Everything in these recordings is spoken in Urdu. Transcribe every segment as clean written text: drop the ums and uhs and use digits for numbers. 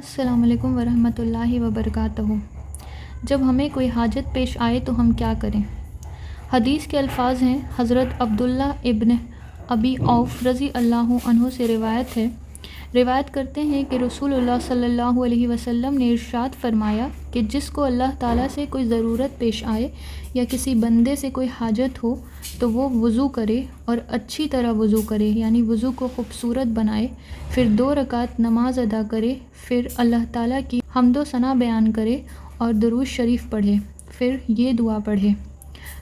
السلام علیکم ورحمۃ اللہ وبرکاتہ۔ جب ہمیں کوئی حاجت پیش آئے تو ہم کیا کریں؟ حدیث کے الفاظ ہیں، حضرت عبداللہ ابن ابی اوف رضی اللہ عنہ سے روایت کرتے ہیں کہ رسول اللہ صلی اللہ علیہ وسلم نے ارشاد فرمایا کہ جس کو اللہ تعالیٰ سے کوئی ضرورت پیش آئے یا کسی بندے سے کوئی حاجت ہو تو وہ وضو کرے اور اچھی طرح وضو کرے، یعنی وضو کو خوبصورت بنائے، پھر 2 رکعت نماز ادا کرے، پھر اللہ تعالیٰ کی حمد و ثنا بیان کرے اور درود شریف پڑھے، پھر یہ دعا پڑھے: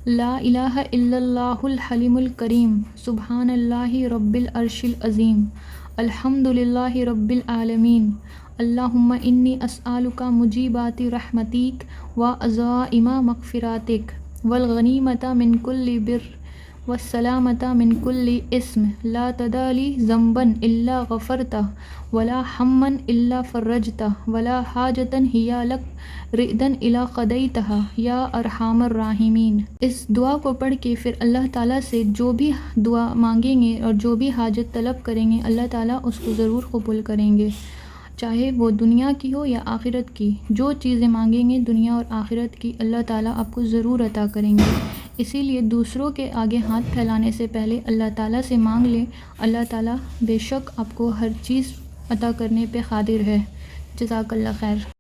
لا الہ الا اللہ الحلیم الکریم، سبحان اللہ رب العرش العظیم، الحمد للہ رب العالمین، اللہم انی اسألک مجیبات رحمتک وعزائم مغفرتک والغنیمۃ من کل بر والسلامۃ من کل اسم، لا تدع لی ذنبا الا غفرتہ ولا ہما الا فرجتہ ولا حاجۃ ہی لک ردا الا قضیتہا یا ارحم الراحمین۔ اس دعا کو پڑھ کے پھر اللہ تعالیٰ سے جو بھی دعا مانگیں گے اور جو بھی حاجت طلب کریں گے، اللہ تعالیٰ اس کو ضرور قبول کریں گے، چاہے وہ دنیا کی ہو یا آخرت کی۔ جو چیزیں مانگیں گے دنیا اور آخرت کی، اللہ تعالیٰ آپ کو ضرور عطا کریں گے۔ اسی لیے دوسروں کے آگے ہاتھ پھیلانے سے پہلے اللہ تعالیٰ سے مانگ لیں، اللہ تعالیٰ بے شک آپ کو ہر چیز عطا کرنے پہ قادر ہے۔ جزاک اللہ خیر۔